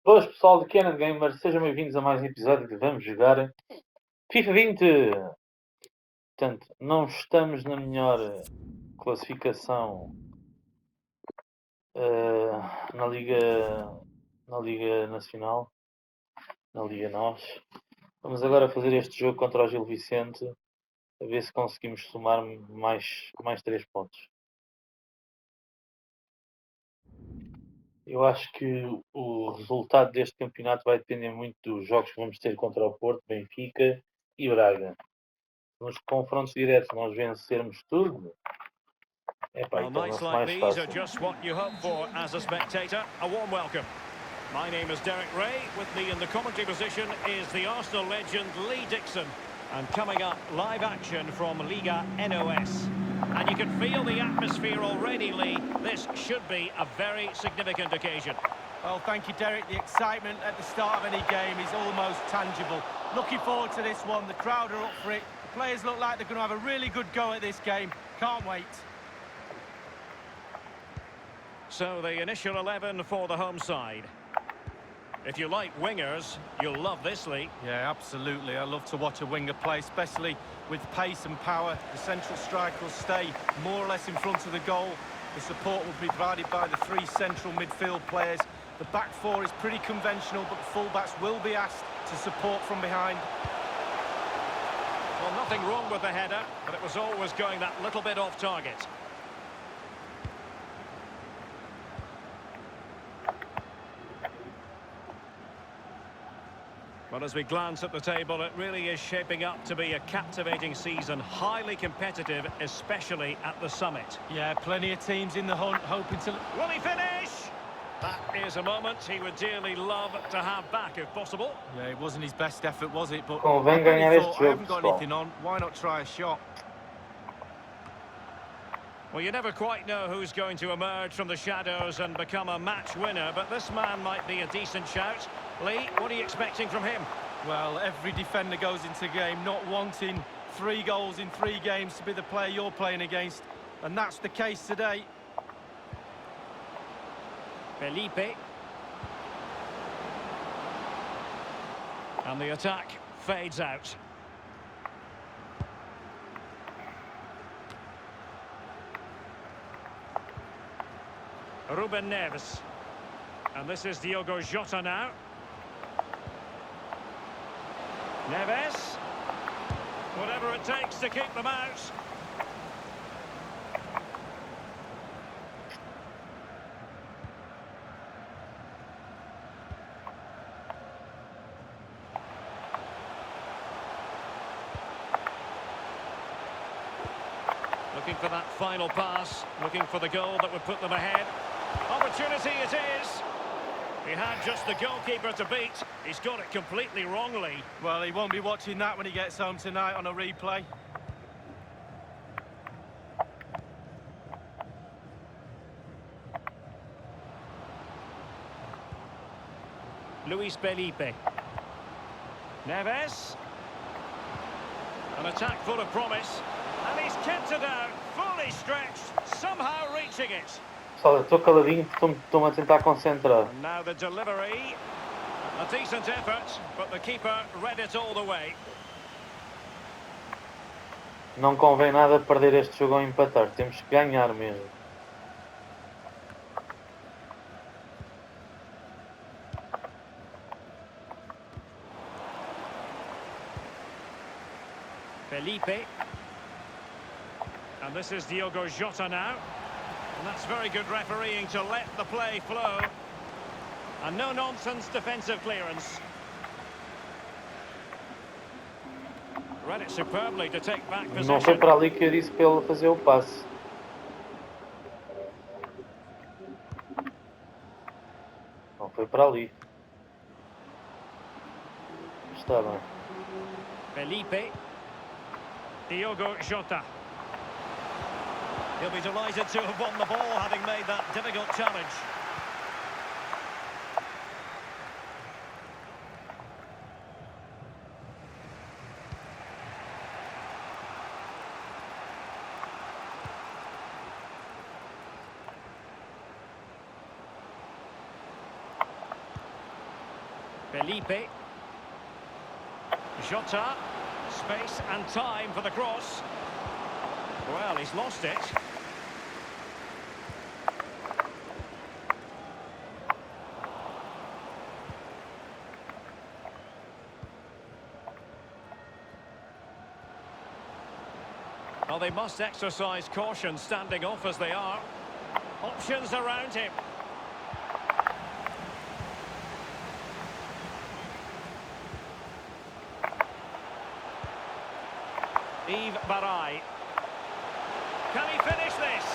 Boas pessoal do Canon Gamer, sejam bem-vindos a mais um episódio de Vamos Jogar FIFA 20. Portanto, não estamos na melhor classificação na Liga Nacional, na Liga Nós. Vamos agora fazer este jogo contra o Gil Vicente, a ver se conseguimos somar mais 3 pontos. Eu acho que o resultado deste campeonato vai depender muito dos jogos que vamos ter contra o Porto, Benfica e Braga. Nos confrontos diretos nós vencermos tudo, Well, nights like these are just what you hope for as a spectator. A warm welcome. My name is Derek Ray. With me in the commentary position is the Arsenal legend Lee Dixon. And coming up, live action from Liga NOS. And you can feel the atmosphere already, Lee. This should be a very significant occasion. Well, thank you, Derek. The excitement at the start of any game is almost tangible. Looking forward to this one. The crowd are up for it. The players look like they're going to have a really good go at this game. Can't wait. So the initial 11 for the home side. If you like wingers, you'll love this, Lee. Yeah, absolutely. I love to watch a winger play, especially with pace and power. The central striker will stay more or less in front of the goal. The support will be provided by the three central midfield players. The back four is pretty conventional, but the fullbacks will be asked to support from behind. Well, nothing wrong with the header, but it was always going that little bit off target. Well, as we glance at the table, it really is shaping up to be a captivating season, highly competitive, especially at the summit. Yeah, plenty of teams in the hunt, hoping to... Will he finish? That is a moment he would dearly love to have back, if possible. Yeah, it wasn't his best effort, was it? But Convém ganhar este I haven't jogo, got anything on. Why not try a shot? Well, you never quite know who's going to emerge from the shadows and become a match winner, but this man might be a decent shout. Lee, what are you expecting from him? Well, every defender goes into game not wanting 3 goals in 3 games to be the player you're playing against, and that's the case today. Felipe. And the attack fades out. Ruben Neves. And this is Diogo Jota now. Neves. Whatever it takes to keep them out. Looking for that final pass, looking for the goal that would put them ahead. Opportunity it is. He had just the goalkeeper to beat. He's got it completely wrongly. Well, he won't be watching that when he gets home tonight on a replay. Luis Felipe. Neves. An attack full of promise. And he's kept it out, fully stretched, somehow reaching it. Pessoal, eu estou caladinho porque estou-me a tentar concentrar. And now the delivery. A decent effort, but the keeper read it all the way. Não convém nada perder este jogo ou empatar, temos que ganhar mesmo. Felipe. And this is Diogo Jota now. And that's very good refereeing to let the play flow. And no-nonsense defensive clearance. Read it superbly to take back possession. Não foi para ali que eu disse para ele fazer o passe. Não foi para ali. Está bem. Felipe. Diogo Jota. He'll be delighted to have won the ball, having made that difficult challenge. Felipe. Jota. Space and time for the cross. Well, he's lost it. Well, they must exercise caution standing off as they are. Options around him. Yves Barai. Can he finish this?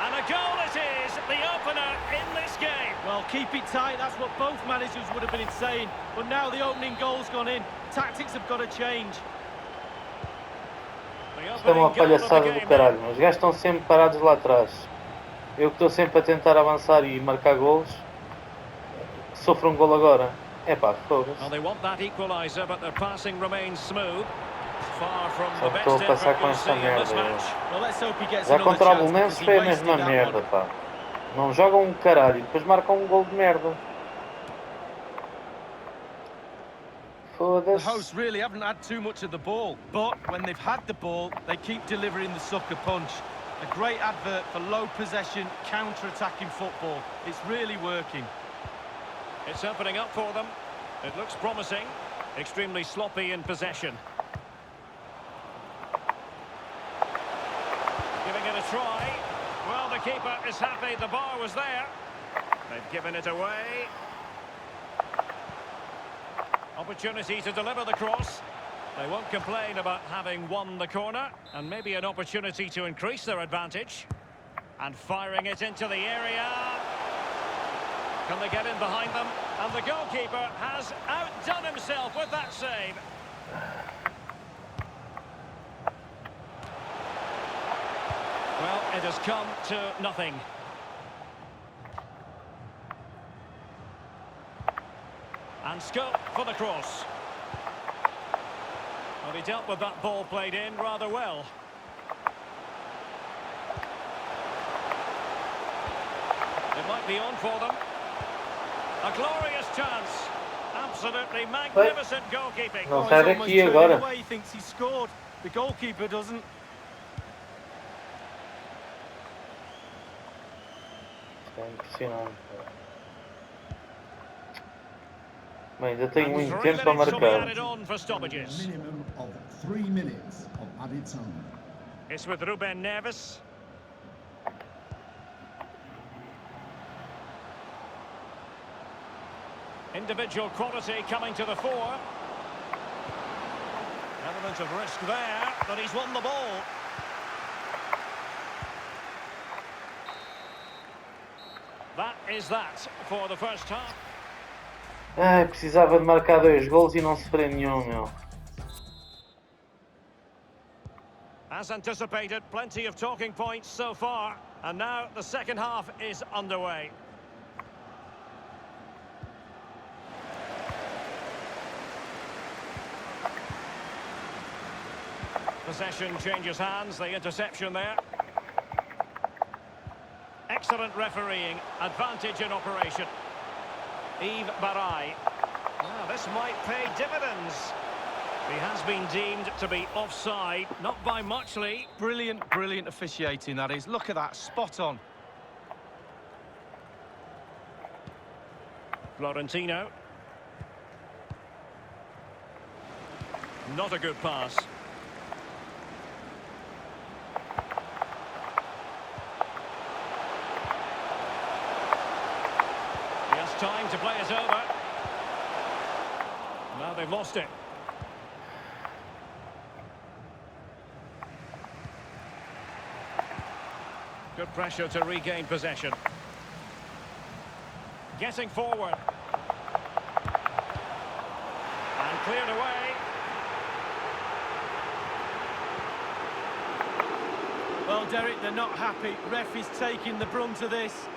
And a goal it is, the opener in this game. Well, keep it tight, that's what both managers would have been saying. But now the opening goal's gone in. Tactics have got to change. Isto é uma palhaçada do caralho, mas os gajos estão sempre parados lá atrás. Eu que estou sempre a tentar avançar e marcar golos, sofro um gol agora. É pá, foda-se. Well, they want that equaliser, but their passing remains smooth. Far from Só the estou a best passar effort com you'll esta see in merda. this match. Well, let's hope he gets Já another contra o chance, Belenenses because he foi a mesma wasted that merda, one. pá. Não jogam um caralho e depois marcam um gol de merda. The Foda-se. hosts really haven't had too much of the ball, but when they've had the ball, they keep delivering the sucker punch. A great advert for low possession, counter-attacking football. It's really working. It's opening up for them. It looks promising. Extremely sloppy in possession. Giving it a try. Well, the keeper is happy the bar was there. They've given it away. Opportunity to deliver the cross. They won't complain about having won the corner, and maybe an opportunity to increase their advantage. And firing it into the area. Can they get in behind them? And the goalkeeper has outdone himself with that save. Well, it has come to nothing. And scope for the cross. Well, he dealt with that ball played in rather well. It might be on for them. A glorious chance. Absolutely magnificent goalkeeping. Não He's sai almost daqui turning agora. away, he thinks he scored. The goalkeeper doesn't. É impressionante. Bem, ainda tenho And muito 3 tempo para minutes will be marcar. added on for stoppages. Minimum of 3 minutes of added time. It's with Ruben Neves. Individual quality coming to the fore. Element of risk there, but he's won the ball. That is that for the first half. Ai, precisava de marcar 2 golos e não sofrer nenhum, meu. As anticipated, plenty of talking points so far. And now the second half is underway. Possession changes hands, the interception there. Excellent refereeing, advantage in operation. Yves Barai. Now this might pay dividends. He has been deemed to be offside, not by much, Lee. Brilliant, brilliant officiating, that is. Look at that, spot on. Florentino. Not a good pass. He has time to play it over. Now they've lost it. Good pressure to regain possession. Getting forward. And cleared away. Well, Derek, they're not happy. Ref is taking the brunt of this.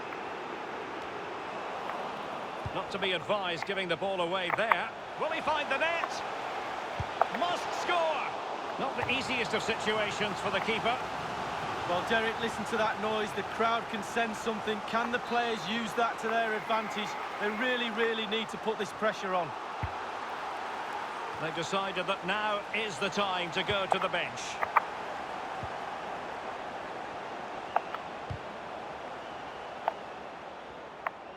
Not to be advised giving the ball away there. Will he find the net? Must score! Not the easiest of situations for the keeper. Well, Derek, listen to that noise. The crowd can sense something. Can the players use that to their advantage? They really, really need to put this pressure on. They've decided that now is the time to go to the bench.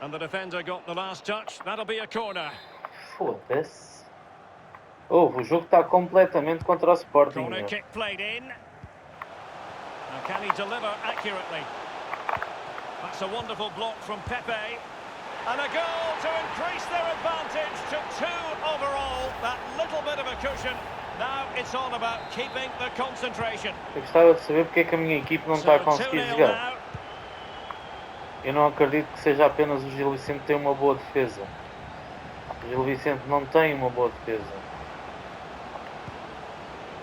And the defender got the last touch. That'll be a corner. Foda-se. O jogo está completamente contra o Sporting, Corner meu. kick played in. Now can he deliver accurately? That's a wonderful block from Pepe. And a goal to increase their advantage to 2 overall. That little bit of a cushion. Now it's all about keeping the concentration. Eu gostava de saber porque é que a minha equipe não está a conseguir 2-0 jogar. now. Eu não acredito que seja apenas o Gil Vicente ter uma boa defesa. O Gil Vicente não tem uma boa defesa.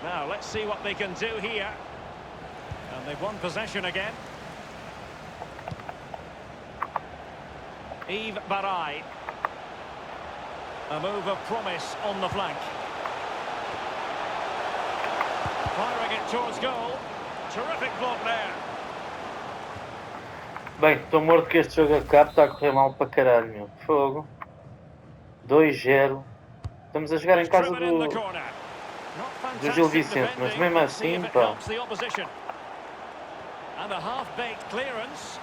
Now let's see what they can do here. And they've won possession again. Yves Barai. A move of promise on the flank. Firing it towards goal. Terrific block there. Bem, estou morto que este jogo acabe, está a correr mal para caralho, meu. Fogo. 2-0. Estamos a jogar em casa do Gil Vicente, mas mesmo assim, pá. And a half-baked clearance.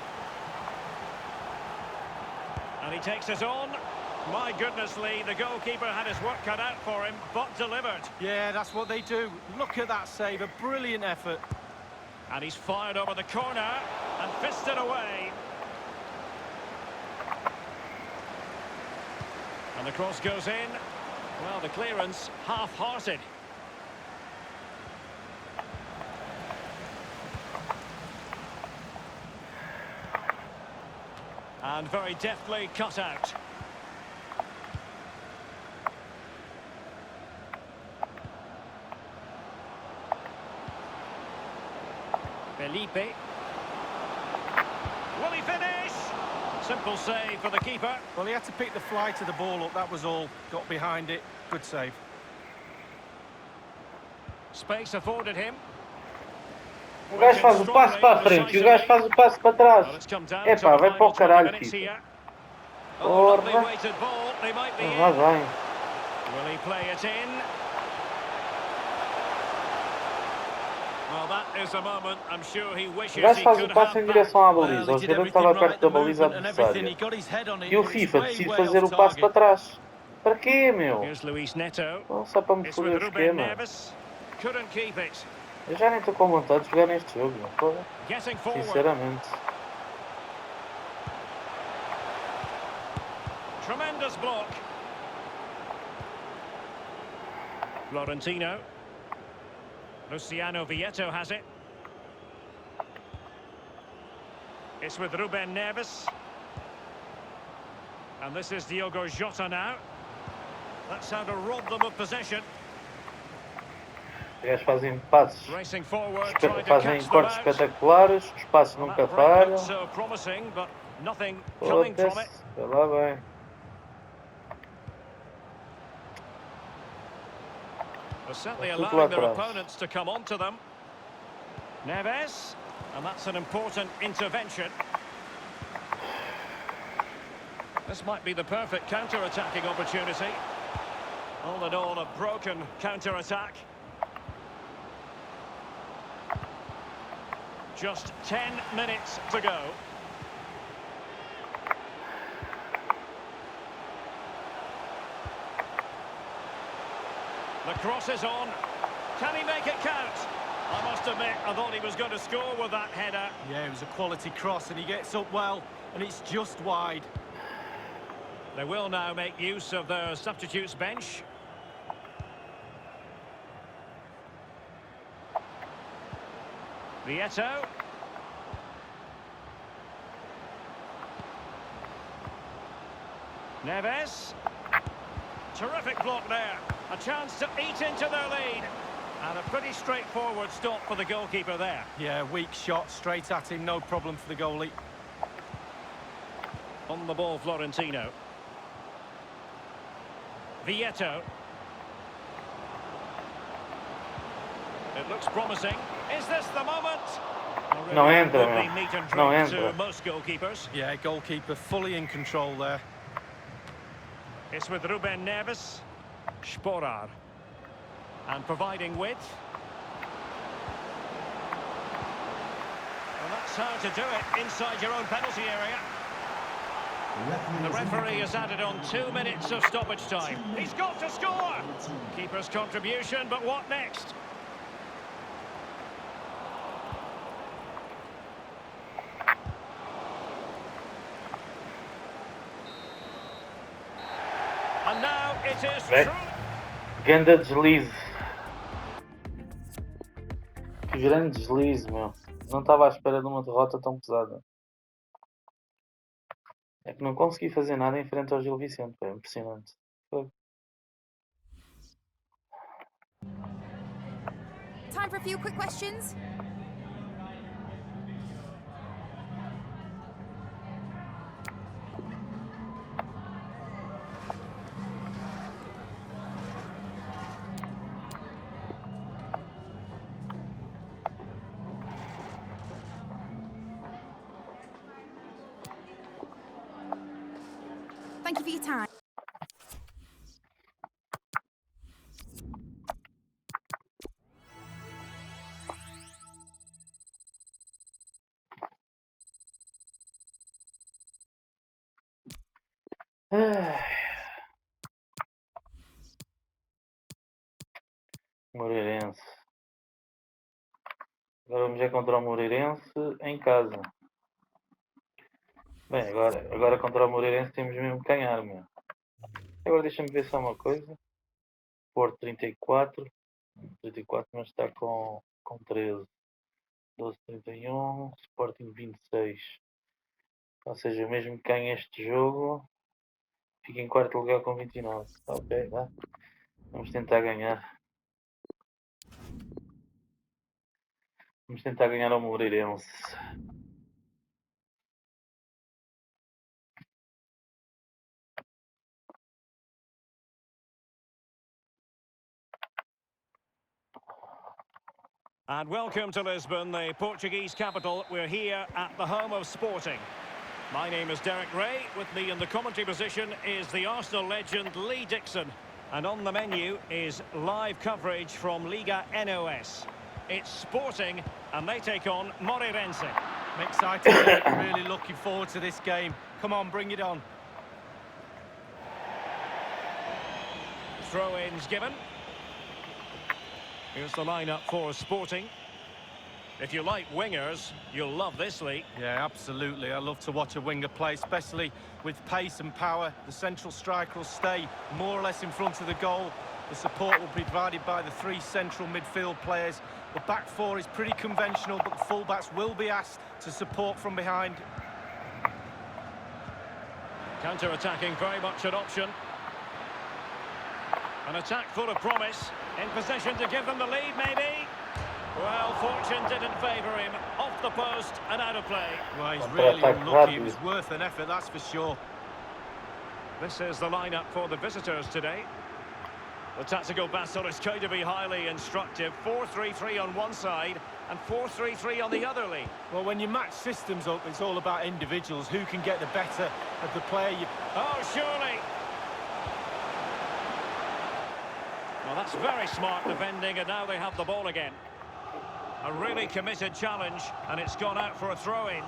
And he takes it on. My goodness, Lee, the goalkeeper had his work cut out for him, but delivered. Yeah, that's what they do. Look at that save, a brilliant effort. And he's fired over the corner and fisted away. And the cross goes in. Well, the clearance half-hearted. And very deftly cut out. Felipe. Will he finish? Simple save for the keeper. Well, he had to pick the fly to the ball up, that was all. Got behind it. Good save. Space afforded him. O gajo faz o passo para a frente e o gajo faz o passo para trás. Epá, vai para o caralho, FIFA. Porra. Lá vai. Will he play it in? Well, that is a moment I'm sure he wishes O gajo he faz o could passo em have direção à Well, baliza. he O did jogador everything estava right perto at the da baliza movement and everything. He adversária. got his head on it. E o It was FIFA way, decide way fazer off o passo para target. trás. Para quê, meu? Here's Luis Neto. Não, só para me It's foder with o Ruben esquema. Neves. Couldn't keep it. Eu já nem estou com vontade de jogar neste jogo, não foda? Getting forward. Sinceramente. Tremendous block. Florentino. Luciano Vieto has it. It's with Ruben Neves. And this is Diogo Jota now. That's how to rob them of possession. Os gajos fazem passos, Racing forward, trying to fazem catch them cortes out. espetaculares, os passos Well, nunca that break falham. looked so promising, but nothing coming from it. Foda-se, vai lá bem. They're certainly Tudo lá allowing their atrás. opponents to come onto them. Neves, and that's an important intervention. This might be the perfect counter-attacking opportunity. All in all, a broken counter-attack. Just 10 minutes to go. The cross is on. Can he make it count? I must admit, I thought he was going to score with that header. Yeah, it was a quality cross and he gets up well and it's just wide. They will now make use of their substitutes bench. Vieto. Neves. Terrific block there. A chance to eat into their lead. And a pretty straightforward stop for the goalkeeper there. Yeah, weak shot, straight at him, no problem for the goalie. On the ball, Florentino. Vieto. It looks promising. Is this the moment? Não Really, entra, that would be meu. meat and Não drink to entra. most goalkeepers. Yeah, goalkeeper fully in control there. It's with Ruben Neves. Sporar. And providing width. Well, that's how to do it inside your own penalty area. The referee has added on 2 minutes of stoppage time. He's got to score! Keeper's contribution, but what next? And now it is true. Ganda deslize. Que grande deslize, meu. Não estava à espera de uma derrota tão pesada. É que não consegui fazer nada em frente ao Gil Vicente. É impressionante. Foi. Time for a few quick questions. Thank you for your time. Moreirense. Agora vamos encontrar o Moreirense em casa. Bem, agora contra o Moreirense temos mesmo que ganhar, meu. Agora deixa-me ver só uma coisa. Porto 34, mas está com 13. 12, 31, Sporting 26. Ou seja, mesmo que ganhe este jogo, fica em quarto lugar com 29. Ok, vá. Vamos tentar ganhar. Vamos tentar ganhar ao Moreirense. And welcome to Lisbon, the Portuguese capital. We're here at the home of Sporting. My name is Derek Ray. With me in the commentary position is the Arsenal legend Lee Dixon. And on the menu is live coverage from Liga NOS. It's Sporting, and they take on Moreirense. I'm excited, really looking forward to this game. Come on, bring it on. Throw-ins given. Here's the lineup for Sporting. If you like wingers, you'll love this, Lee. Yeah, absolutely. I love to watch a winger play, especially with pace and power. The central striker will stay more or less in front of the goal. The support will be provided by the three central midfield players. The back four is pretty conventional, but the fullbacks will be asked to support from behind. Counter-attacking, very much an option. An attack full of promise. In position to give them the lead, maybe. Well, fortune didn't favour him. Off the post and out of play. Well, he's really unlucky. It was worth an effort, that's for sure. This is the lineup for the visitors today. The tactical battle is going to be highly instructive. 4-3-3 on one side and 4-3-3 on the other, Lee. Well, when you match systems up, it's all about individuals. Who can get the better of the player you... Oh, surely. Well, that's very smart defending, and now they have the ball again. A really committed challenge, and it's gone out for a throw-in.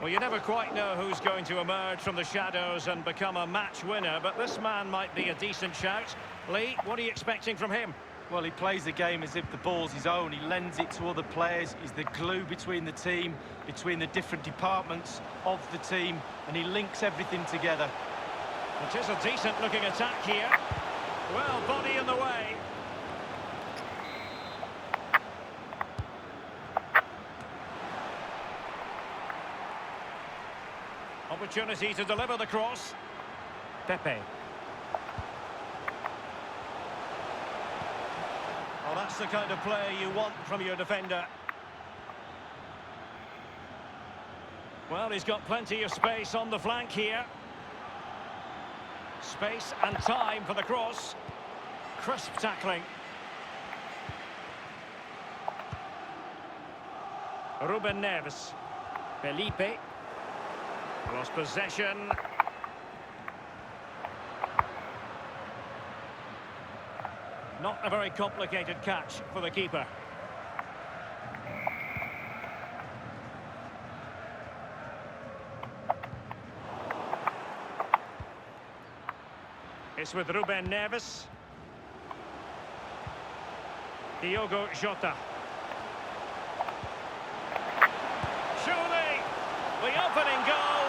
Well, you never quite know who's going to emerge from the shadows and become a match winner, but this man might be a decent shout. Lee, what are you expecting from him? Well, he plays the game as if the ball's his own. He lends it to other players. He's the glue between the team, between the different departments of the team, and he links everything together. It is a decent-looking attack here. Well, body in the way. Opportunity to deliver the cross. Pepe. Well, that's the kind of player you want from your defender. Well, he's got plenty of space on the flank here. Space and time for the cross. Crisp tackling. Ruben Neves. Felipe. Lost possession. Not a very complicated catch for the keeper. It's with Ruben Neves. Diogo Jota. Surely, the opening goal,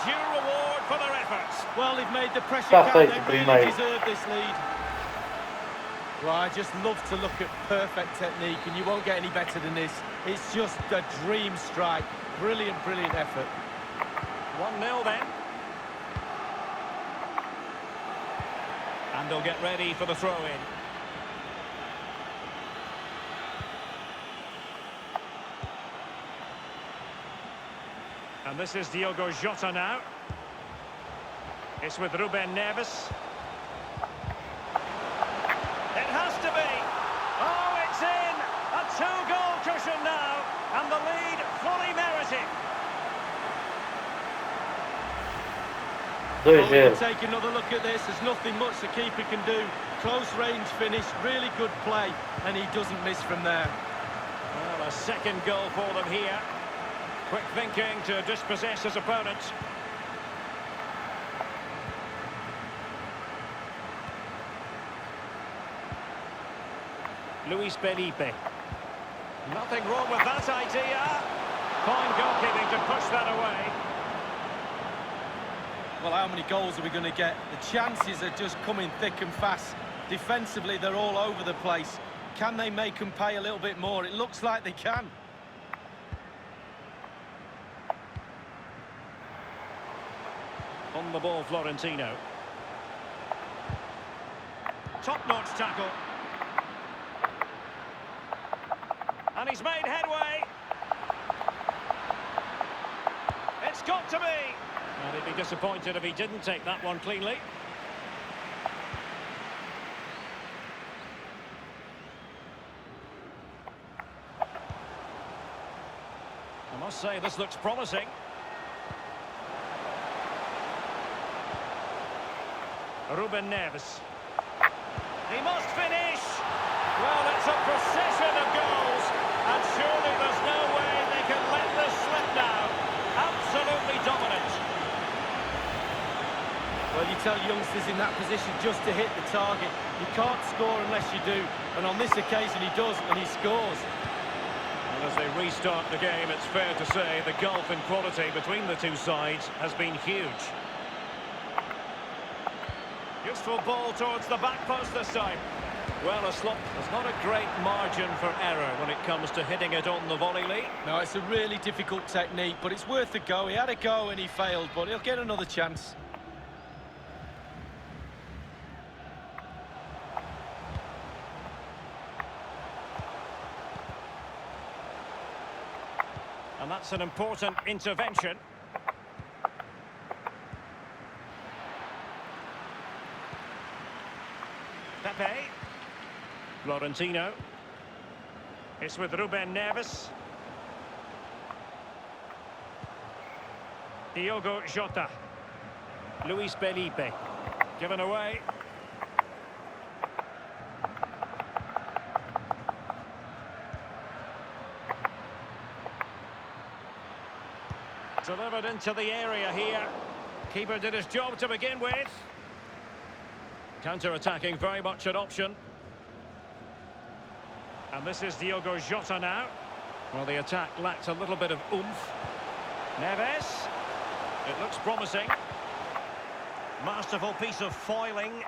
due reward for their efforts. Well, they've made the pressure Está count. feito, They really primeiro. deserve this lead. Well, I just love to look at perfect technique, and you won't get any better than this. It's just a dream strike. Brilliant, brilliant effort. 1-0 then. And they'll get ready for the throw-in. And this is Diogo Jota now. It's with Ruben Neves. It has to be. Oh, it's in. A two-goal cushion now. And the lead fully merited. 2-0. Take another look at this. There's nothing much the keeper can do. Close range finish, really good play, and he doesn't miss from there. Well, a second goal for them here. Quick thinking to dispossess his opponent. Luis Felipe. Nothing wrong with that idea. Fine goalkeeping to push that away. Well, how many goals are we going to get? The chances are just coming thick and fast. Defensively, they're all over the place. Can they make them pay a little bit more? It looks like they can. On the ball, Florentino. Top-notch tackle. And he's made headway. It's got to be. And he'd be disappointed if he didn't take that one cleanly. I must say, this looks promising. Ruben Neves. He must finish. Well, it's a procession of goals. And surely there's no way they can let this slip now. Absolutely dominant. Well, you tell youngsters in that position just to hit the target. You can't score unless you do. And on this occasion, he does, and he scores. And as they restart the game, it's fair to say the gulf in quality between the two sides has been huge. Useful ball towards the back post this time. Well, a slot. There's not a great margin for error when it comes to hitting it on the volley, Lee. No, it's a really difficult technique, but it's worth a go. He had a go and he failed, but he'll get another chance. And that's an important intervention. Pepe. Florentino. It's with Ruben Neves. Diogo Jota. Luis Felipe. Given away. Delivered into the area here. Keeper did his job to begin with. Counter-attacking, very much an option. And this is Diogo Jota now. Well, the attack lacked a little bit of oomph. Neves. It looks promising. Masterful piece of foiling.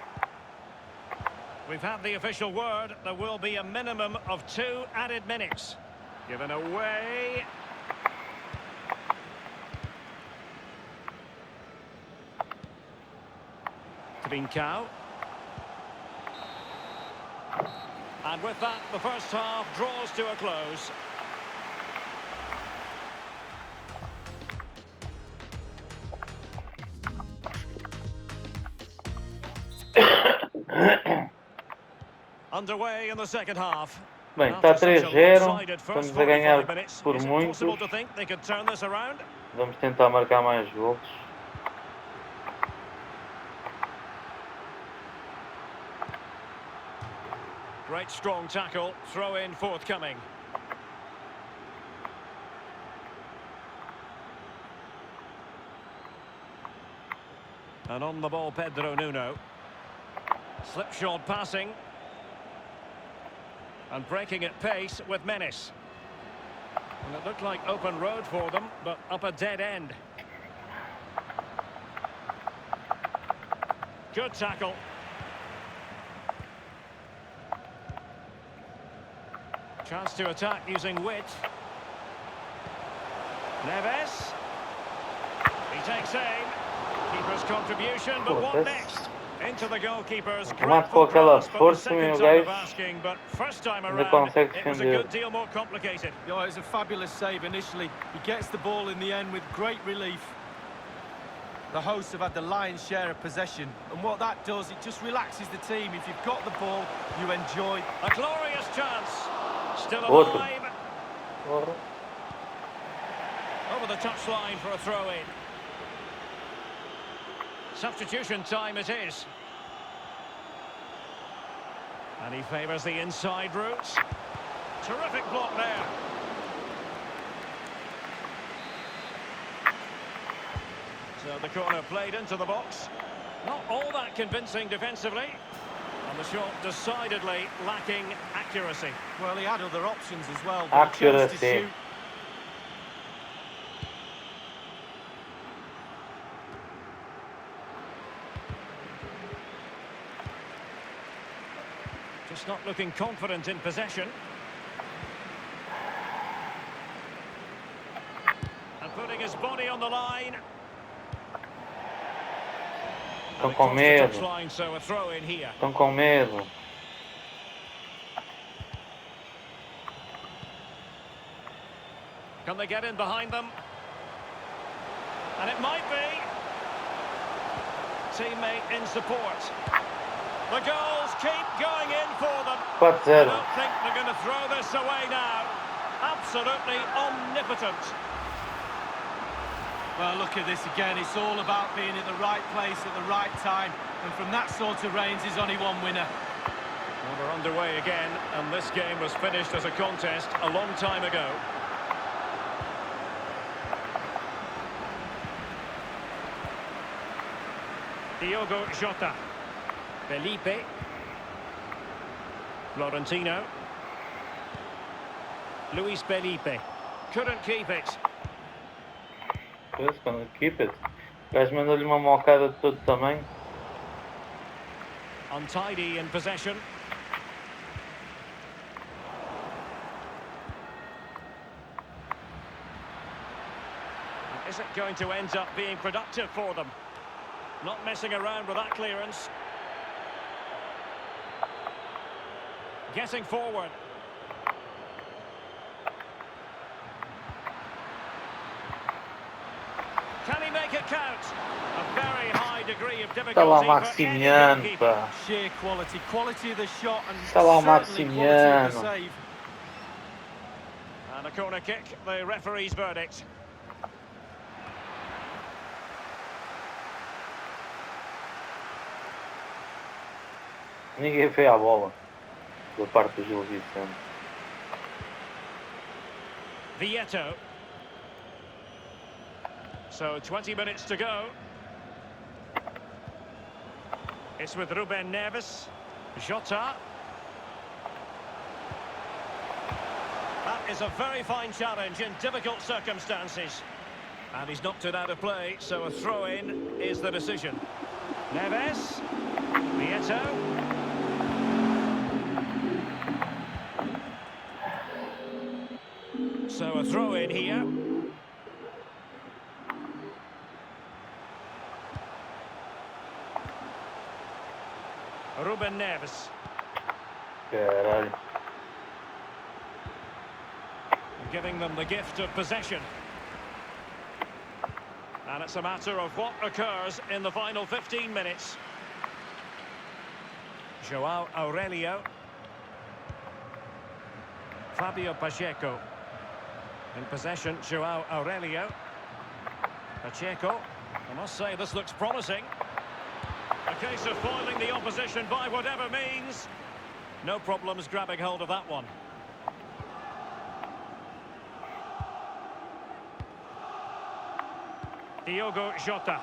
We've had the official word. There will be a minimum of 2 added minutes. Given away. Trincao. And with that, the first half draws to a close. Underway in the second half. Bem, está 3-0, estamos a ganhar por muitos. Vamos tentar marcar mais gols. Great strong tackle, throw in forthcoming. And on the ball, Pedro Nuno. Slipshod passing. And breaking at pace with menace. And it looked like open road for them, but up a dead end. Good tackle. Chance to attack using wit. Neves. He takes aim. Keeper's contribution, but what next? Into the goalkeeper's Com aquela força, meu gajo, but first time ainda around, consegue it was a defender. good deal more complicated. You know, it was a fabulous save initially. He gets the ball in the end with great relief. The hosts have had the lion's share of possession, and what that does, it just relaxes the team. If you've got the ball, you enjoy. A glorious chance. Still Outro. alive. Over the touchline for a throw-in. Substitution time it is. And he favours the inside route. Terrific block there. So the corner played into the box. Not all that convincing defensively. And the shot decidedly lacking accuracy. Well, he had other options as well. But he chose to Accuracy. shoot. Just not looking confident in possession. And putting his body on the line. Estão com medo. Touchline, so a throw in here. Estão com medo. Can they get in behind them? And it might be. Teammate in support. The goals keep going in for them. 4-0. I don't think they're going to throw this away now. Absolutely omnipotent. Well, look at this again. It's all about being at the right place at the right time. And from that sort of range, there's only one winner. Well, they're underway again, and this game was finished as a contest a long time ago. Diogo Jota. Felipe. Florentino. Luis Felipe. Couldn't keep it. Pois, quando keep it. O gajo mandou-lhe uma mocada de todo tamanho. Untidy in possession. Is it going to end up being productive for them? Not messing around with that clearance. Getting forward. Can he make it count? A very high degree of Está lá o difficulty for any Maximiano, goalkeeper. pá. Sheer quality of the shot, and Está lá o certainly quality of the Maximiano. save. And a corner kick, the referee's verdict. Ninguém foi à bola. Da parte do Gil Vicente. Vieto. So 20 minutes to go. It's with Ruben Neves. Jota. That is a very fine challenge in difficult circumstances. And he's knocked it out of play, so a throw-in is the decision. Neves. Vieto. So a throw-in here. Ruben Neves. Caralho. Giving them the gift of possession. And it's a matter of what occurs in the final 15 minutes. João Aurelio. Fabio Pacheco. In possession, João Aurelio. Pacheco. I must say, this looks promising. A case of foiling the opposition by whatever means. No problems grabbing hold of that one. Diogo Jota.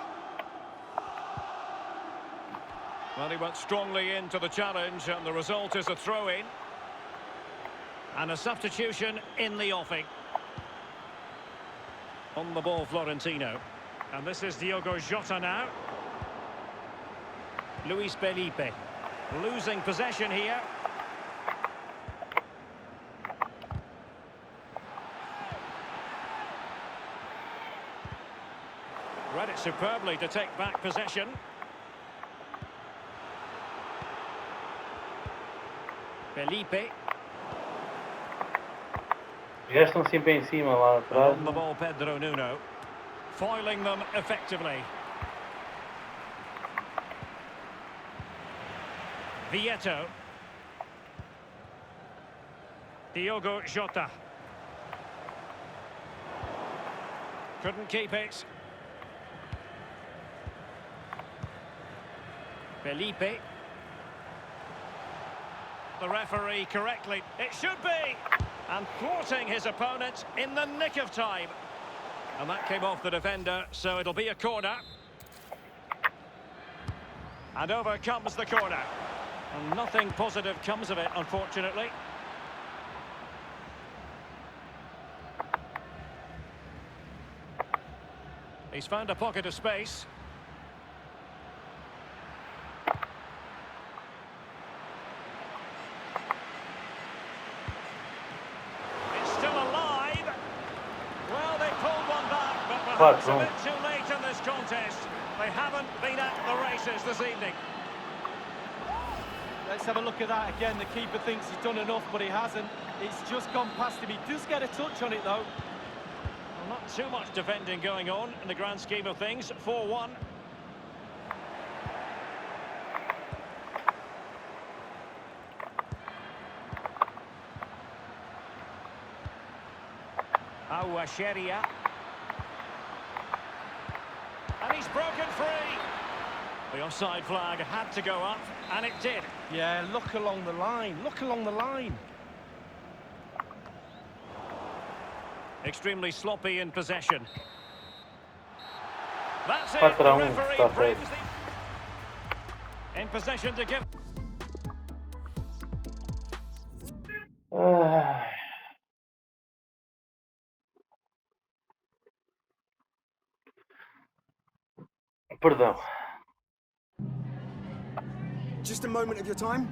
Well, he went strongly into the challenge, and the result is a throw-in. And a substitution in the offing. On the ball, Florentino. And this is Diogo Jota now. Luis Felipe. Losing possession here. Read it superbly to take back possession. Felipe. Já estão sempre em cima lá atrás. On the ball, Pedro Nuno. Foiling them effectively. Vieto. Diogo Jota. Couldn't keep it. Felipe. The referee correctly. It should be! And thwarting his opponent in the nick of time. And that came off the defender, so it'll be a corner. And over comes the corner. And nothing positive comes of it, unfortunately. He's found a pocket of space. It's still alive. Well, they pulled one back, but perhaps a bit too late in this contest. They haven't been at the races this evening. Let's have a look at that again. The keeper thinks he's done enough, but he hasn't. It's just gone past him. He does get a touch on it, though. Well, not too much defending going on in the grand scheme of things. 4-1. Aouacheria. And he's broken free. The offside flag had to go up, and it did. Yeah, look along the line. Look along the line. Extremely sloppy in possession. That's it. 4-1, The referee está feito. brings in possession to give. Ai. Perdão. Just a moment of your time.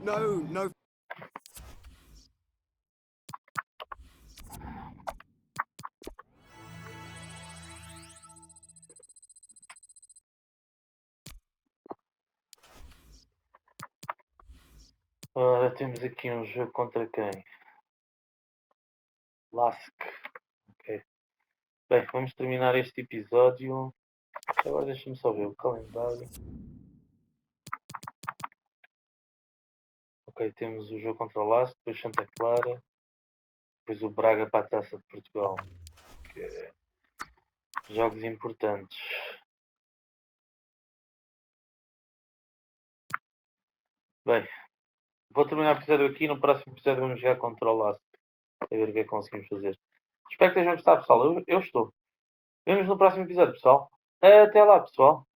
No. Ora, temos aqui um jogo contra quem? Lask. Ok. Bem, vamos terminar este episódio. Agora deixa-me só ver o calendário. Ok, temos o jogo contra o Lask, depois Santa Clara, depois o Braga para a Taça de Portugal. Que é jogos importantes. Bem, vou terminar o episódio aqui. No próximo episódio vamos jogar contra o Lask. A ver o que é que conseguimos fazer. Espero que estejam a gostar, pessoal. Eu estou. Vemos no próximo episódio, pessoal. Até lá, pessoal.